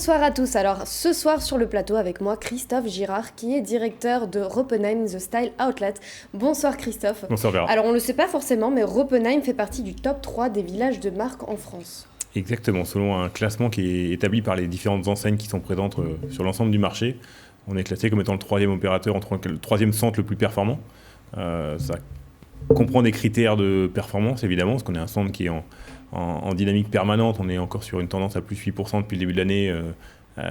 Bonsoir à tous. Alors ce soir sur le plateau avec moi Christophe Girard qui est directeur de Ropenheim The Style Outlet. Bonsoir Christophe. Bonsoir Vera. Alors on ne le sait pas forcément mais Ropenheim fait partie du top 3 des villages de marque en France. Exactement, selon un classement qui est établi par les différentes enseignes qui sont présentes sur l'ensemble du marché. On est classé comme étant le troisième opérateur, le troisième centre le plus performant. Ça comprend des critères de performance évidemment, parce qu'on est un centre qui est en dynamique permanente. On est encore sur une tendance à plus 8% depuis le début de l'année.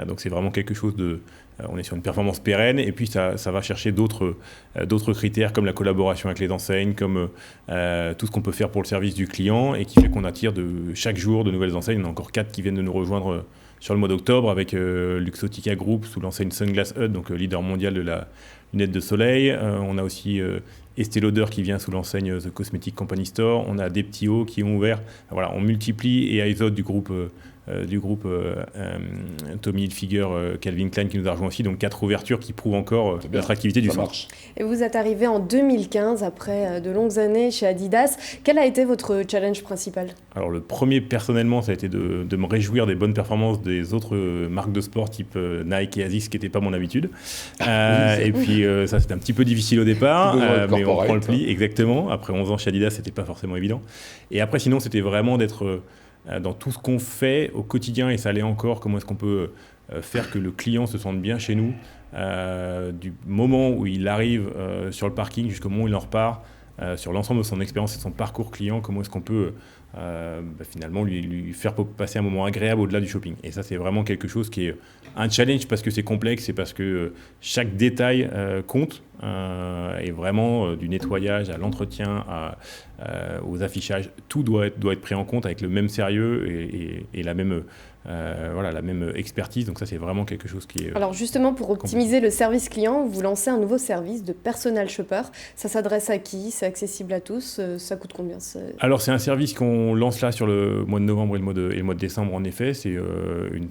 Donc c'est vraiment quelque chose de... on est sur une performance pérenne et puis ça va chercher d'autres critères comme la collaboration avec les enseignes, comme tout ce qu'on peut faire pour le service du client et qui fait qu'on attire chaque jour de nouvelles enseignes. On a encore 4 qui viennent de nous rejoindre sur le mois d'octobre avec Luxottica Group sous l'enseigne Sunglass Hut, donc leader mondial de la lunette de soleil. On a aussi Estée Lauder qui vient sous l'enseigne The Cosmetic Company Store. On a Deptio qui ont ouvert. Voilà, on multiplie et Aizod du groupe Tommy Hilfiger, Calvin Klein qui nous a rejoint aussi. Donc 4 ouvertures qui prouvent encore l'attractivité du centre. Et vous êtes arrivé en 2015 après de longues années chez Adidas. Quel a été votre challenge principal ? Alors le premier personnellement ça a été de me réjouir des bonnes performances des autres marques de sport type Nike et Asics, ce qui n'était pas mon habitude. Et puis ça c'était un petit peu difficile au départ, mais on prend le pli, exactement. Après 11 ans chez Adidas, c'était pas forcément évident. Et après sinon c'était vraiment d'être dans tout ce qu'on fait au quotidien, et ça allait encore, comment est-ce qu'on peut faire que le client se sente bien chez nous, du moment où il arrive sur le parking jusqu'au moment où il en repart, sur l'ensemble de son expérience et de son parcours client, comment est-ce qu'on peut finalement lui faire passer un moment agréable au-delà du shopping. Et ça, c'est vraiment quelque chose qui est un challenge parce que c'est complexe et parce que chaque détail compte. Et vraiment, du nettoyage à l'entretien, aux affichages, tout doit être pris en compte avec le même sérieux et la même expertise. Donc ça, c'est vraiment quelque chose qui est... Alors justement, pour optimiser le service client, vous lancez un nouveau service de personal shopper. Ça s'adresse à qui ? C'est accessible à tous ? Ça coûte combien ? Alors c'est un service qu'on lance là sur le mois de novembre et le mois de décembre en effet. C'est une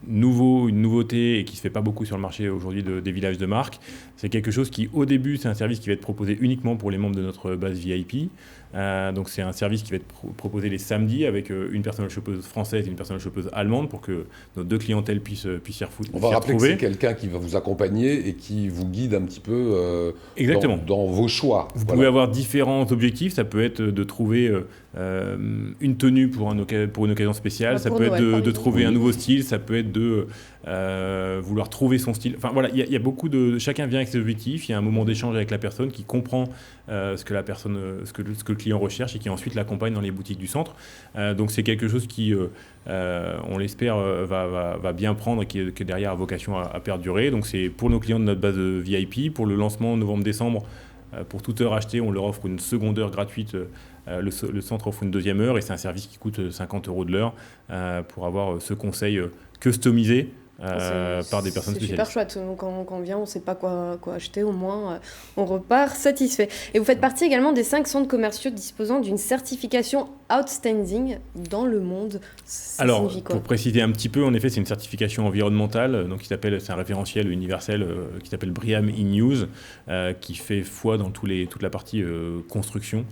nouveauté et qui ne se fait pas beaucoup sur le marché aujourd'hui des villages de marque. C'est quelque chose qui, au début, c'est un service qui va être proposé uniquement pour les membres de notre base VIP. Donc c'est un service qui va être proposé les samedis avec une personal shoppeuse française et une personal shoppeuse allemande pour que nos deux clientèles puissent s'y retrouver. On va rappeler que c'est quelqu'un qui va vous accompagner et qui vous guide un petit peu dans vos choix. Vous pouvez avoir différents objectifs. Ça peut être de trouver une tenue pour une occasion spéciale. Ça peut être de trouver un nouveau style. Ça peut être de vouloir trouver son style. Enfin voilà, il y a beaucoup de... Chacun vient avec ses objectifs. Il y a un moment d'échange avec la personne qui comprend ce que le client recherche et qui ensuite l'accompagne dans les boutiques du centre. Donc c'est quelque chose qui, on l'espère, va bien prendre et qui derrière a vocation à perdurer. Donc c'est pour nos clients de notre base VIP. Pour le lancement novembre-décembre, pour toute heure achetée, on leur offre une seconde heure gratuite. Le centre offre une deuxième heure et c'est un service qui coûte 50 € de l'heure pour avoir ce conseil customisé par des personnes spécialistes. C'est super chouette. Quand on vient, on ne sait pas quoi acheter, au moins on repart satisfait. Et vous faites partie également des 5 centres commerciaux disposant d'une certification Outstanding dans le monde. Alors, pour préciser un petit peu, en effet, c'est une certification environnementale, donc c'est un référentiel universel qui s'appelle BREEAM in-use, qui fait foi dans toute la partie construction.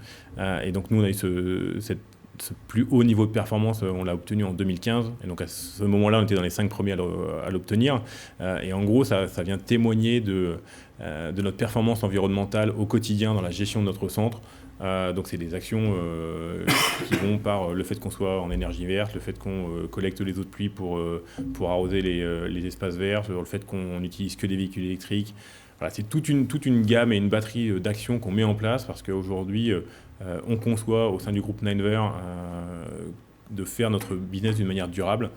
Et donc nous, on a eu ce plus haut niveau de performance, on l'a obtenu en 2015. Et donc à ce moment-là, on était dans les 5 premiers à l'obtenir. Et en gros, ça vient témoigner de notre performance environnementale au quotidien dans la gestion de notre centre. Donc c'est des actions qui vont par le fait qu'on soit en énergie verte, le fait qu'on collecte les eaux de pluie pour arroser les espaces verts, le fait qu'on n'utilise que des véhicules électriques. Voilà, c'est toute une gamme et une batterie d'actions qu'on met en place parce qu'aujourd'hui, on conçoit au sein du groupe Ninewear de faire notre business d'une manière durable.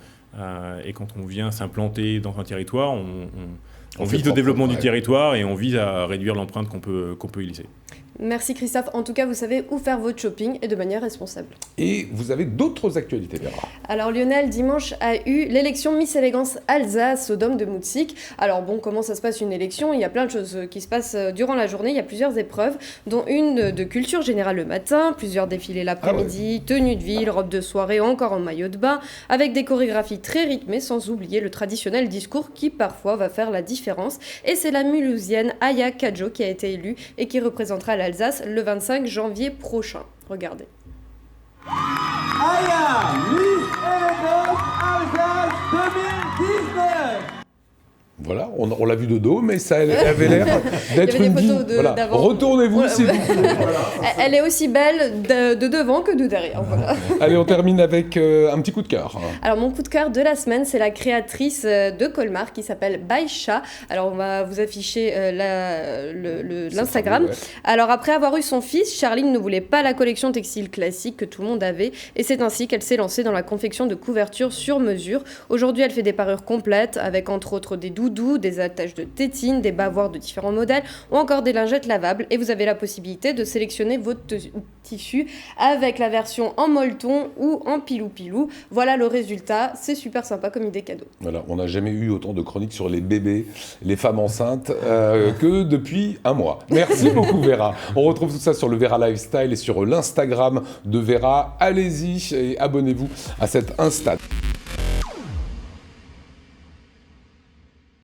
Et quand on vient s'implanter dans un territoire, on vise le développement du territoire et on vise à réduire l'empreinte qu'on peut y laisser. Merci Christophe. En tout cas, vous savez où faire votre shopping et de manière responsable. Et vous avez d'autres actualités, Vera. Alors Lionel, dimanche a eu l'élection Miss Élégance Alsace au Dôme de Moutzik. Alors bon, comment ça se passe une élection ? Il y a plein de choses qui se passent durant la journée. Il y a plusieurs épreuves, dont une de culture générale le matin, plusieurs défilés l'après-midi, tenue de ville, robe de soirée, encore en maillot de bain, avec des chorégraphies très rythmées, sans oublier le traditionnel discours qui parfois va faire la différence. Et c'est la Mulhousienne Aya Kadjo qui a été élue et qui représentera l'Alsace le 25 janvier prochain. Regardez. Aya, Miss Élégance Alsace 2019. Voilà, on l'a vu de dos, mais ça avait l'air d'être une vie. Voilà. Retournez-vous, s'il vous plaît. Voilà. Elle est aussi belle de devant que de derrière. Voilà. Allez, on termine avec un petit coup de cœur. Alors, mon coup de cœur de la semaine, c'est la créatrice de Colmar qui s'appelle Baïcha. Alors, on va vous afficher l'Instagram. Ouais. Alors, après avoir eu son fils, Charline ne voulait pas la collection textile classique que tout le monde avait. Et c'est ainsi qu'elle s'est lancée dans la confection de couvertures sur mesure. Aujourd'hui, elle fait des parures complètes avec entre autres des doudous, des attaches de tétines, des bavoirs de différents modèles ou encore des lingettes lavables. Et vous avez la possibilité de sélectionner votre tissu avec la version en molleton ou en pilou-pilou. Voilà le résultat. C'est super sympa comme idée cadeau. Voilà, on n'a jamais eu autant de chroniques sur les bébés, les femmes enceintes que depuis un mois. Merci beaucoup Vera. On retrouve tout ça sur le Vera Lifestyle et sur l'Instagram de Vera. Allez-y et abonnez-vous à cet Insta.